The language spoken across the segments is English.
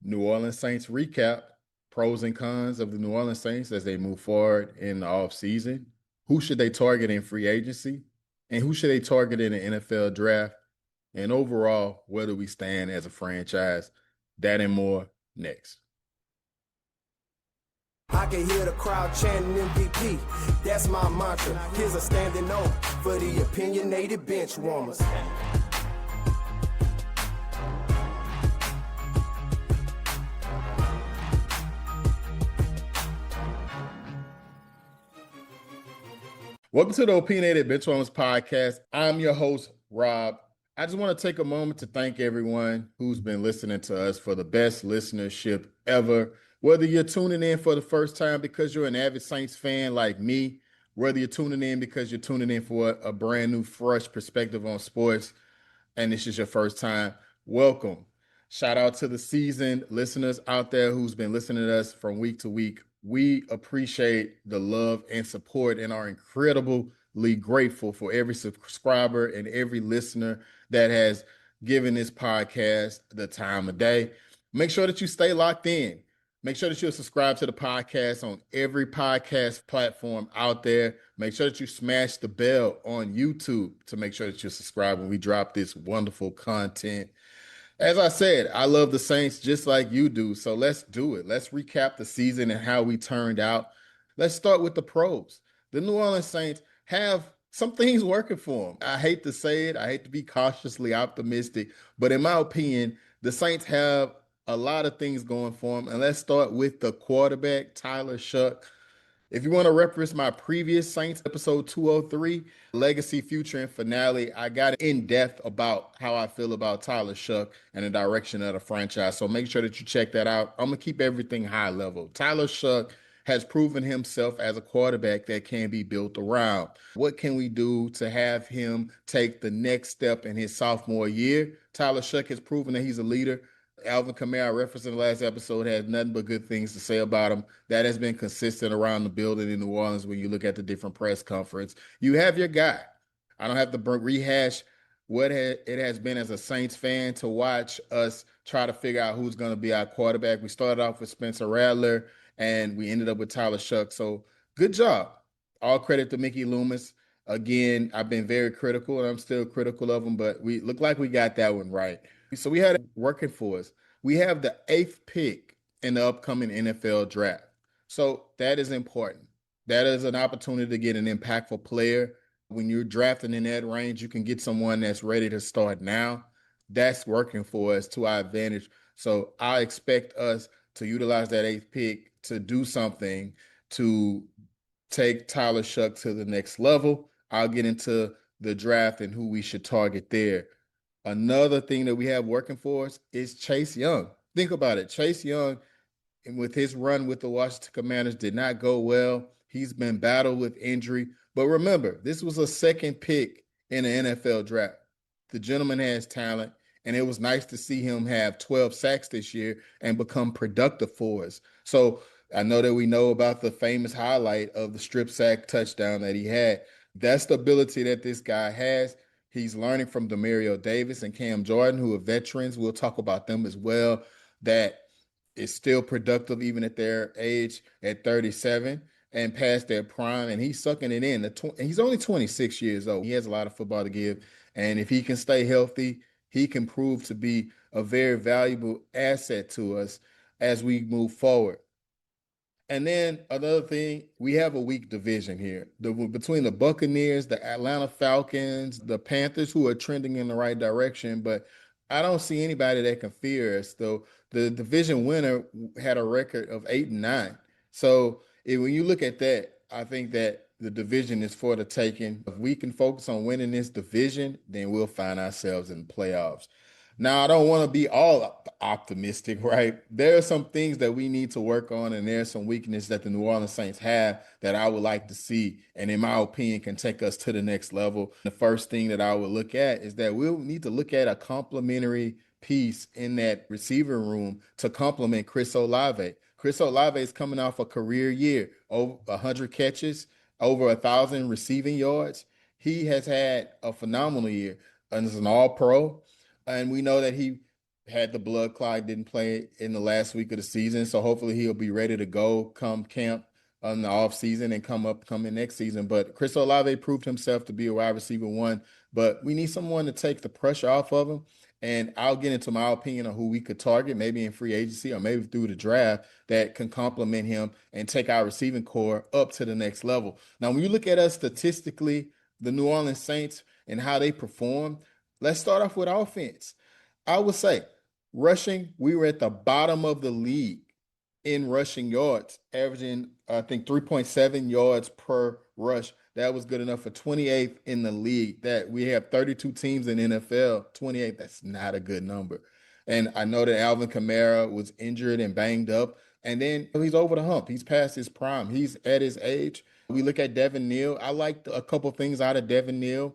New Orleans Saints recap, pros and cons of the New Orleans Saints as they move forward in the offseason. Who should they target in free agency? And who should they target in the NFL draft? And overall, where do we stand as a franchise? That and more next. I can hear the crowd chanting MVP. That's my mantra. Here's a standing O for the opinionated bench warmers. Welcome to the Opinionated Benchwarmers podcast. I'm your host, Rob. I just want to take a moment to thank everyone who's been listening to us for the best listenership ever. Whether you're tuning in for the first time because you're an avid Saints fan like me, whether you're tuning in because you're tuning in for a brand new, fresh perspective on sports, and this is your first time, welcome. Shout out to the seasoned listeners out there who's been listening to us from week to week. We appreciate the love and support and are incredibly grateful for every subscriber and every listener that has given this podcast the time of day. Make sure that you stay locked in. Make sure that you'll subscribe to the podcast on every podcast platform out there. Make sure that you smash the bell on YouTube to make sure that you're subscribed when we drop this wonderful content. As I said, I love the Saints just like you do. So let's do it. Let's recap the season and how we turned out. Let's start with the pros. The New Orleans Saints have some things working for them. I hate to say it. I hate to be cautiously optimistic, but in my opinion, the Saints have a lot of things going for them. And let's start with the quarterback, Tyler Shough. If you want to reference my previous Saints episode 203, Legacy, Future, and Finale, I got in depth about how I feel about Tyler Shough and the direction of the franchise. So make sure that you check that out. I'm going to keep everything high level. Tyler Shough has proven himself as a quarterback that can be built around. What can we do to have him take the next step in his sophomore year? Tyler Shough has proven that he's a leader. Alvin Kamara, I referenced in the last episode, has nothing but good things to say about him. That has been consistent around the building in New Orleans when you look at the different press conference. You have your guy. I don't have to rehash what it has been as a Saints fan to watch us try to figure out who's going to be our quarterback. We started off with Spencer Rattler, and we ended up with Tyler Shough. So good job. All credit to Mickey Loomis. Again, I've been very critical, and I'm still critical of him, but we look like we got that one right. So we had it working for us. We have the 8th pick in the upcoming NFL draft. So that is important. That is an opportunity to get an impactful player. When you're drafting in that range, you can get someone that's ready to start now. That's working for us to our advantage. So I expect us to utilize that 8th pick to do something to take Tyler Shough to the next level. I'll get into the draft and who we should target there. Another thing that we have working for us is Chase Young. Think about it. Chase Young, with his run with the Washington Commanders, did not go well. He's been battled with injury. But remember, this was a second pick in the NFL draft. The gentleman has talent, and it was nice to see him have 12 sacks this year and become productive for us. So I know that we know about the famous highlight of the strip sack touchdown that he had. That's the ability that this guy has. He's learning from Demario Davis and Cam Jordan, who are veterans. We'll talk about them as well. That is still productive even at their age at 37 and past their prime. And he's sucking it in. He's only 26 years old. He has a lot of football to give. And if he can stay healthy, he can prove to be a very valuable asset to us as we move forward. And then another thing, we have a weak division here. Between the Buccaneers, the Atlanta Falcons, the Panthers, who are trending in the right direction, but I don't see anybody that can fear us. Though the division winner had a record of 8-9. So when you look at that, I think that the division is for the taking. If we can focus on winning this division, then we'll find ourselves in the playoffs. Now, I don't want to be all optimistic, right? There are some things that we need to work on, and there's some weakness that the New Orleans Saints have that I would like to see, and in my opinion, can take us to the next level. The first thing that I would look at is that we'll need to look at a complementary piece in that receiver room to complement Chris Olave. Chris Olave is coming off a career year, over 100 catches, over 1,000 receiving yards. He has had a phenomenal year, and is an all-pro. And we know that he had the blood clot, didn't play in the last week of the season. So hopefully he'll be ready to go come camp on the off season and coming next season. But Chris Olave proved himself to be a wide receiver one, but we need someone to take the pressure off of him. And I'll get into my opinion on who we could target, maybe in free agency or maybe through the draft, that can complement him and take our receiving core up to the next level. Now, when you look at us statistically, the New Orleans Saints and how they perform, let's start off with offense. I would say rushing, we were at the bottom of the league in rushing yards, averaging, I think, 3.7 yards per rush. That was good enough for 28th in the league. That we have 32 teams in NFL, 28th, that's not a good number. And I know that Alvin Kamara was injured and banged up, and then he's over the hump. He's past his prime. He's at his age. We look at Devin Neal. I liked a couple things out of Devin Neal.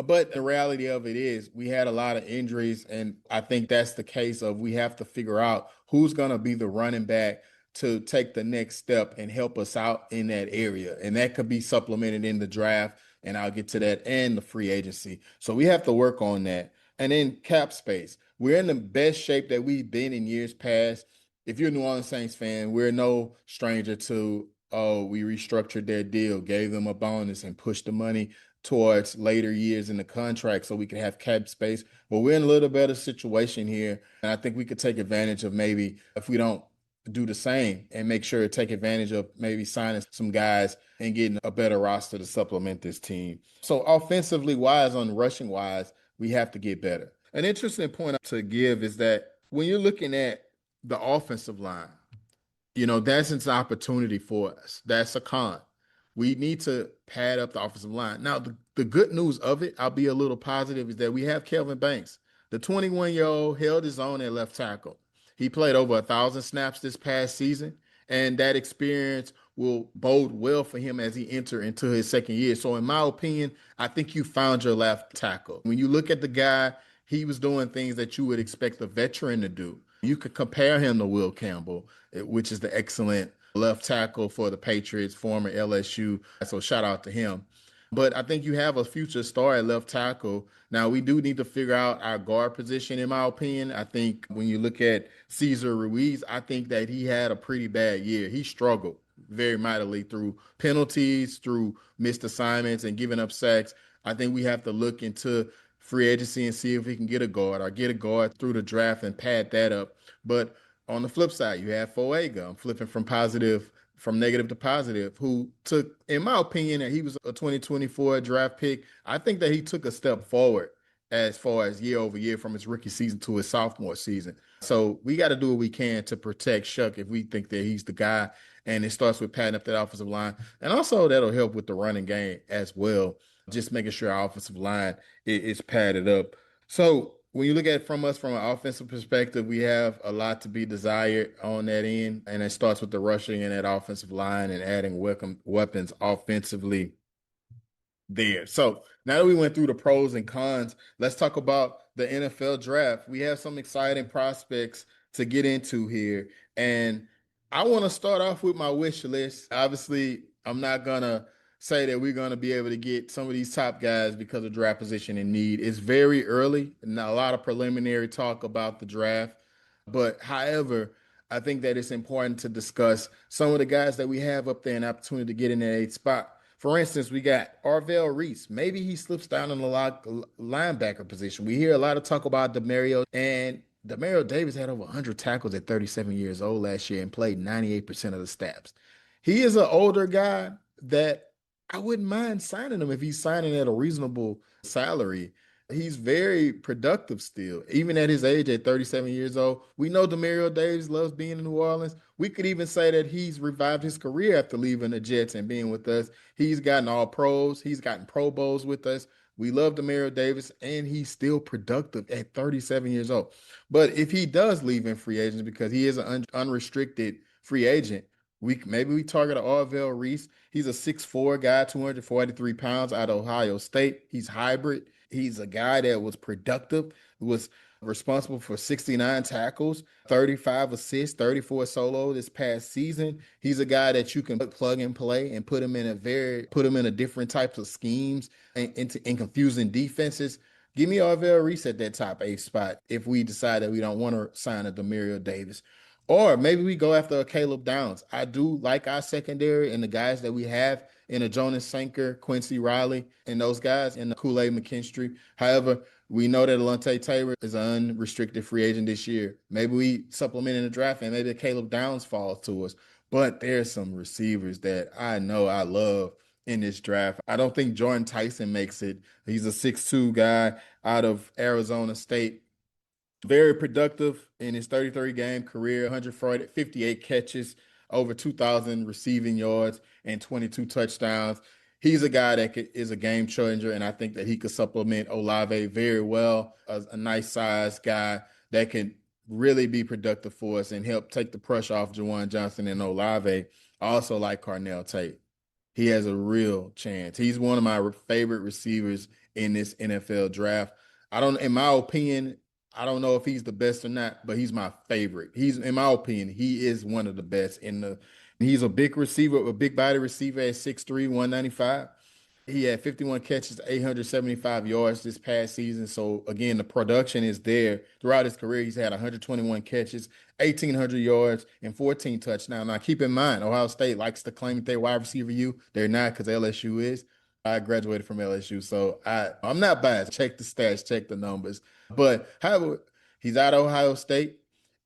But the reality of it is we had a lot of injuries, and I think that's the case of we have to figure out who's going to be the running back to take the next step and help us out in that area. And that could be supplemented in the draft, and I'll get to that, and the free agency. So we have to work on that. And then cap space. We're in the best shape that we've been in years past. If you're a New Orleans Saints fan, we're no stranger to, oh, we restructured their deal, gave them a bonus, and pushed the money towards later years in the contract so we can have cap space. But we're in a little better situation here. And I think we could take advantage of, maybe if we don't do the same, and make sure to take advantage of maybe signing some guys and getting a better roster to supplement this team. So offensively wise, on rushing wise, we have to get better. An interesting point to give is that when you're looking at the offensive line, that's an opportunity for us. That's a con. We need to pad up the offensive line. Now, the good news of it, I'll be a little positive, is that we have Kelvin Banks. The 21-year-old held his own at left tackle. He played over 1,000 snaps this past season, and that experience will bode well for him as he enters into his second year. So in my opinion, I think you found your left tackle. When you look at the guy, he was doing things that you would expect a veteran to do. You could compare him to Will Campbell, which is the excellent left tackle for the Patriots, former LSU. So shout out to him. But I think you have a future star at left tackle. Now, we do need to figure out our guard position, in my opinion. I think when you look at Cesar Ruiz, I think that he had a pretty bad year. He struggled very mightily through penalties, through missed assignments, and giving up sacks. I think we have to look into free agency and see if we can get a guard, or get a guard through the draft and pad that up. But on the flip side, you have Fuega. I'm flipping from negative to positive, who took, in my opinion, that he was a 2024 draft pick. I think that he took a step forward as far as year over year from his rookie season to his sophomore season. So we got to do what we can to protect Shough if we think that he's the guy. And it starts with padding up that offensive line. And also that'll help with the running game as well, just making sure our offensive line is padded up. So when you look at it from an offensive perspective, we have a lot to be desired on that end. And it starts with the rushing and that offensive line and adding weapons offensively there. So now that we went through the pros and cons, let's talk about the NFL draft. We have some exciting prospects to get into here. And I want to start off with my wish list. Obviously, I'm not going to say that we're going to be able to get some of these top guys because of draft position and need. It's very early, and a lot of preliminary talk about the draft. But however, I think that it's important to discuss some of the guys that we have up there, an opportunity to get in that 8th spot. For instance, we got Arvell Reese. Maybe he slips down in the linebacker position. We hear a lot of talk about Demario, and Demario Davis had over 100 tackles at 37 years old last year and played 98% of the snaps. He is an older guy that I wouldn't mind signing him if he's signing at a reasonable salary. He's very productive still, even at his age at 37 years old. We know Demario Davis loves being in New Orleans. We could even say that he's revived his career after leaving the Jets and being with us. He's gotten all pros. He's gotten Pro Bowls with us. We love Demario Davis, and he's still productive at 37 years old. But if he does leave in free agency, because he is an unrestricted free agent, maybe we target Arvell Reese. He's a 6'4" guy, 243 pounds, out of Ohio State. He's hybrid. He's a guy that was productive, was responsible for 69 tackles, 35 assists, 34 solo this past season. He's a guy that you can plug and play and put him in a different types of schemes and confusing defenses. Give me Arvell Reese at that top 8 spot if we decide that we don't want to sign a Demario Davis. Or maybe we go after a Caleb Downs. I do like our secondary and the guys that we have in a Jonas Sanker, Quincy Riley, and those guys in the Kool-Aid McKinstry. However, we know that Alontae Taylor is an unrestricted free agent this year. Maybe we supplement in the draft and maybe Caleb Downs falls to us. But there's some receivers that I know I love in this draft. I don't think Jordan Tyson makes it. He's a 6'2 guy out of Arizona State. Very productive in his 33-game career, 158 catches, over 2,000 receiving yards, and 22 touchdowns. He's a guy that is a game changer, and I think that he could supplement Olave very well. A nice sized guy that can really be productive for us and help take the pressure off Juwan Johnson and Olave. I also like Carnell Tate. He has a real chance. He's one of my favorite receivers in this NFL draft. In my opinion, I don't know if he's the best or not, but he's my favorite. In my opinion, he is one of the best he's a big receiver, a big body receiver at 6'3", 195. He had 51 catches, 875 yards this past season. So again, the production is there. Throughout his career, he's had 121 catches, 1,800 yards, and 14 touchdowns. Now, keep in mind, Ohio State likes to claim that they're wide receiver U. They're not, because LSU is. I graduated from LSU, so I'm not biased. Check the stats, check the numbers. But however, he's out of Ohio State,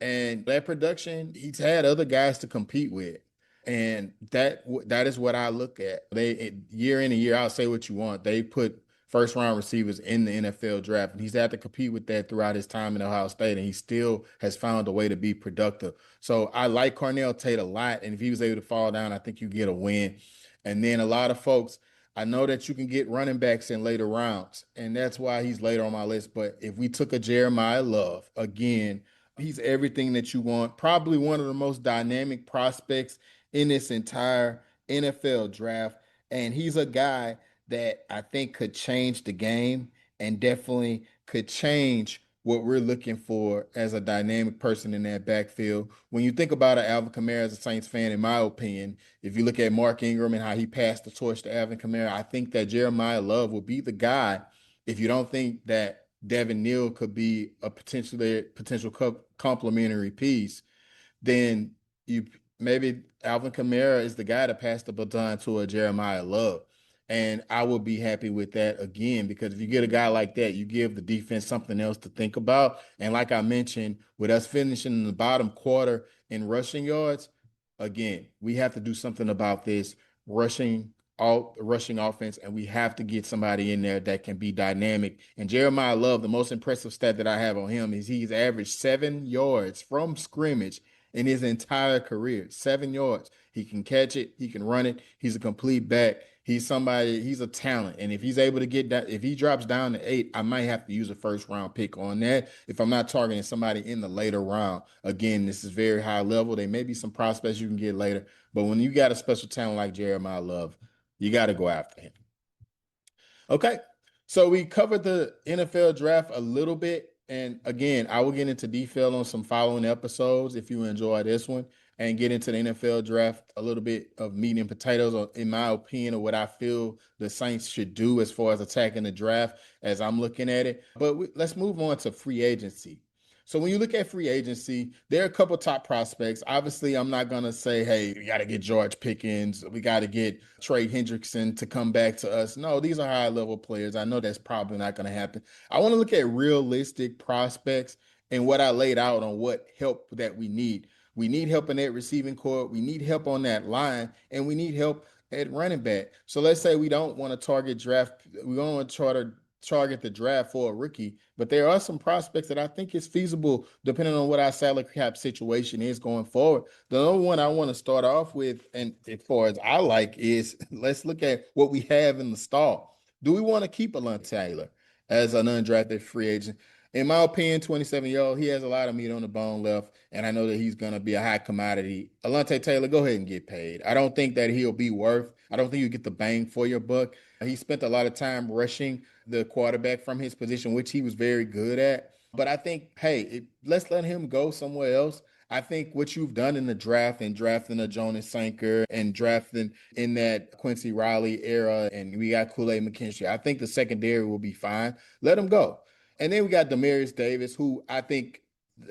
and that production, he's had other guys to compete with. And that is what I look at. Year in and year out, say what you want. They put first-round receivers in the NFL draft, and he's had to compete with that throughout his time in Ohio State, and he still has found a way to be productive. So I like Carnell Tate a lot, and if he was able to fall down, I think you get a win. And then a lot of folks, I know that you can get running backs in later rounds, and that's why he's later on my list. But if we took a Jeremiah Love, again, he's everything that you want. Probably one of the most dynamic prospects in this entire NFL draft. And he's a guy that I think could change the game and definitely could change what we're looking for as a dynamic person in that backfield. When you think about an Alvin Kamara as a Saints fan, in my opinion, if you look at Mark Ingram and how he passed the torch to Alvin Kamara, I think that Jeremiah Love will be the guy. If you don't think that Devin Neal could be a potential complementary piece, then maybe Alvin Kamara is the guy to pass the baton to a Jeremiah Love. And I would be happy with that again, because if you get a guy like that, you give the defense something else to think about. And like I mentioned, with us finishing in the bottom quarter in rushing yards, again, we have to do something about this rushing offense, and we have to get somebody in there that can be dynamic. And Jeremiah Love, the most impressive stat that I have on him is he's averaged 7 yards from scrimmage in his entire career. 7 yards. He can catch it. He can run it. He's a complete back. He's a talent. And if he's able to get that, if he drops down to 8, I might have to use a first-round pick on that if I'm not targeting somebody in the later round. Again, this is very high level. There may be some prospects you can get later, but when you got a special talent like Jeremiah Love, you got to go after him. Okay, so we covered the NFL draft a little bit. And again, I will get into detail on some following episodes if you enjoy this one, and get into the NFL draft a little bit of meat and potatoes, or in my opinion, of what I feel the Saints should do as far as attacking the draft as I'm looking at it. But let's move on to free agency. So when you look at free agency, there are a couple top prospects. Obviously, I'm not going to say, hey, we got to get George Pickens. We got to get Trey Hendrickson to come back to us. No, these are high-level players. I know that's probably not going to happen. I want to look at realistic prospects and what I laid out on what help that we need. We need help in that receiving corps. We need help on that line, and we need help at running back. So let's say we don't want to target draft. We don't want to target the draft for a rookie, but there are some prospects that I think is feasible depending on what our salary cap situation is going forward. The other one I want to start off with, and as far as I like, is let's look at what we have in the stall. Do we want to keep Alontae Taylor as an undrafted free agent? In my opinion, 27-year-old, he has a lot of meat on the bone left, and I know that he's going to be a high commodity. Alontae Taylor, go ahead and get paid. I don't think that he'll be I don't think you get the bang for your buck. He spent a lot of time rushing the quarterback from his position, which he was very good at. But I think, hey, let's let him go somewhere else. I think what you've done in the draft and drafting a Jonas Sanker and drafting in that Quincy Riley era, and we got Kool-Aid McKinstry, I think the secondary will be fine. Let him go. And then we got Demarius Davis, who I think,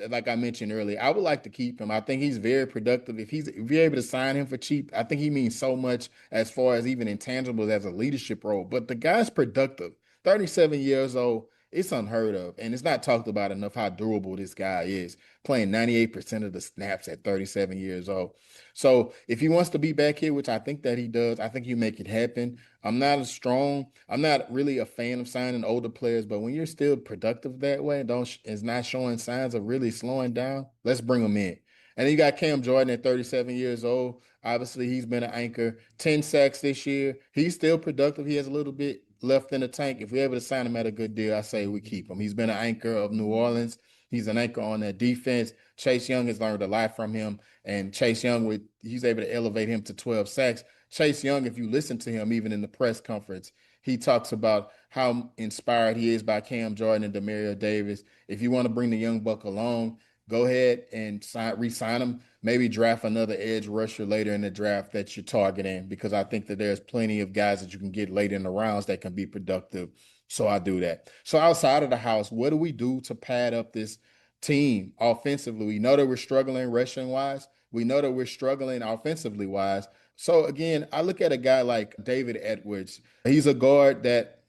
like I mentioned earlier, I would like to keep him. I think he's very productive. If you're able to sign him for cheap, I think he means so much as far as even intangibles as a leadership role. But the guy's productive. 37 years old, it's unheard of. And it's not talked about enough how durable this guy is, playing 98% of the snaps at 37 years old. So if he wants to be back here, which I think that he does, I think you make it happen. I'm not really a fan of signing older players, but when you're still productive that way, is not showing signs of really slowing down, let's bring them in. And then you got Cam Jordan at 37 years old. Obviously, he's been an anchor, 10 sacks this year. He's still productive. He has a little bit left in the tank. If we're able to sign him at a good deal, I say we keep him. He's been an anchor of New Orleans. He's an anchor on that defense. Chase Young has learned a lot from him, and Chase Young, he's able to elevate him to 12 sacks. Chase Young, if you listen to him, even in the press conference, he talks about how inspired he is by Cam Jordan and Demario Davis. If you want to bring the young buck along, go ahead and re-sign him. Maybe draft another edge rusher later in the draft that you're targeting, because I think that there's plenty of guys that you can get late in the rounds that can be productive. So I do that. So outside of the house, what do we do to pad up this team offensively? We know that we're struggling rushing wise. We know that we're struggling offensively wise. So again, I look at a guy like David Edwards. He's a guard that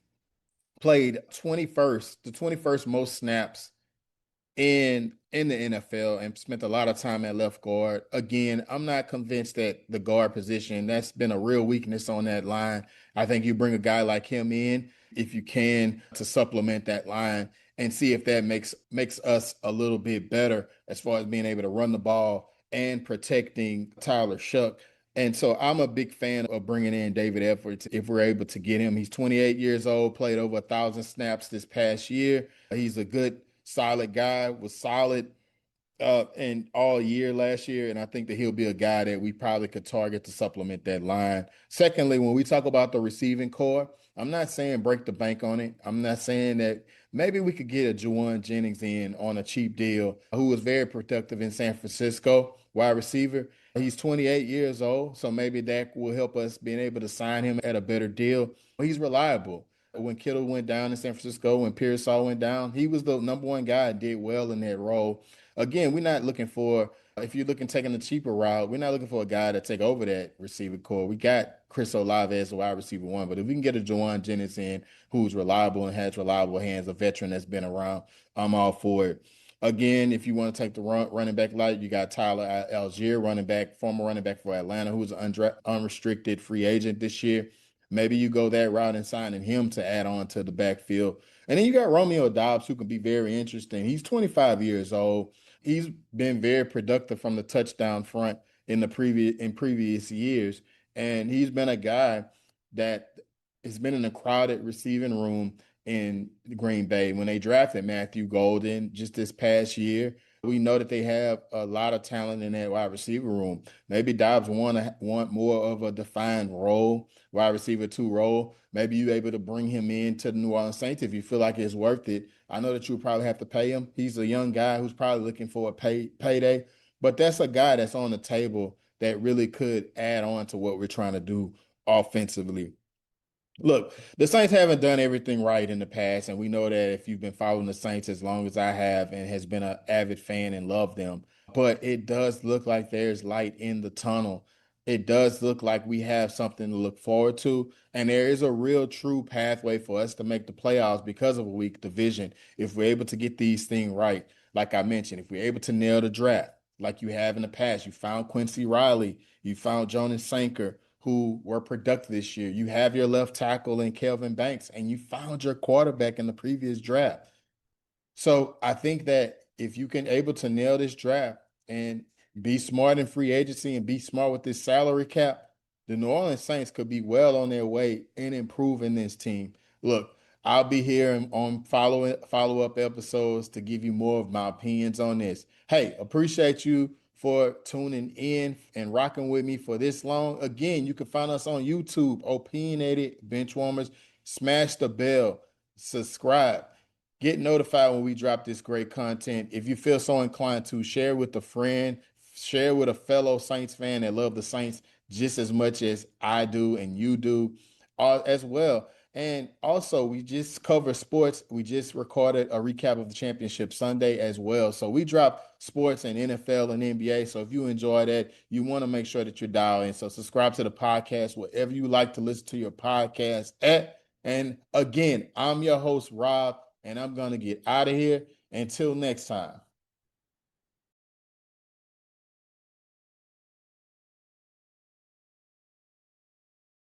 played the 21st most snaps in the NFL and spent a lot of time at left guard. Again, I'm not convinced that the guard position, that's been a real weakness on that line. I think you bring a guy like him in, if you can, to supplement that line and see if that makes us a little bit better as far as being able to run the ball and protecting Tyler Shuck. And so I'm a big fan of bringing in David Edwards if we're able to get him. He's 28 years old, played over 1,000 snaps this past year. He's a good, solid guy, was solid and all year last year. And I think that he'll be a guy that we probably could target to supplement that line. Secondly, when we talk about the receiving core, I'm not saying break the bank on it. I'm not saying that maybe we could get a Juwan Jennings in on a cheap deal, who was very productive in San Francisco, wide receiver. He's 28 years old, so maybe that will help us being able to sign him at a better deal. He's reliable. When Kittle went down in San Francisco, when Pearsall went down, he was the number one guy and did well in that role. Again, we're not looking for, if you're looking taking the cheaper route, we're not looking for a guy to take over that receiver core. We got Chris Olave as a wide receiver one, but if we can get a Juwan Jennings in who's reliable and has reliable hands, a veteran that's been around, I'm all for it. Again, if you want to take the running back light, you got Tyler Algier, former running back for Atlanta, who's an unrestricted free agent this year. Maybe you go that route and signing him to add on to the backfield. And then you got Romeo Doubs, who can be very interesting. He's 25 years old. He's been very productive from the touchdown front in previous years. And he's been a guy that has been in a crowded receiving room in Green Bay. When they drafted Matthew Golden just this past year, we know that they have a lot of talent in that wide receiver room. Maybe Dobbs want more of a defined role, wide receiver 2 role. Maybe you're able to bring him in to the New Orleans Saints if you feel like it's worth it. I know that you'll probably have to pay him. He's a young guy who's probably looking for a payday, but that's a guy that's on the table that really could add on to what we're trying to do offensively. Look, the Saints haven't done everything right in the past, and we know that if you've been following the Saints as long as I have and has been an avid fan and love them, but it does look like there's light in the tunnel. It does look like we have something to look forward to, and there is a real true pathway for us to make the playoffs because of a weak division. If we're able to get these things right, like I mentioned, if we're able to nail the draft, like you have in the past, you found Quincy Riley, you found Jonas Sanker, who were productive this year. You have your left tackle in Kelvin Banks, and you found your quarterback in the previous draft. So I think that if you can able to nail this draft and be smart in free agency and be smart with this salary cap, the New Orleans Saints could be well on their way in improving this team. Look, I'll be here on follow-up episodes to give you more of my opinions on this. Hey, appreciate you for tuning in and rocking with me for this long. Again, you can find us on YouTube, Opinionated Benchwarmers. Smash the bell, subscribe, get notified when we drop this great content. If you feel so inclined to, share with a friend, share with a fellow Saints fan that love the Saints just as much as I do and you do as well. And also, we just cover sports. We just recorded a recap of the championship Sunday as well. So we drop sports and NFL and NBA. So if you enjoy that, you want to make sure that you're dialed in. So subscribe to the podcast, wherever you like to listen to your podcast at. And again, I'm your host, Rob, and I'm going to get out of here. Until next time.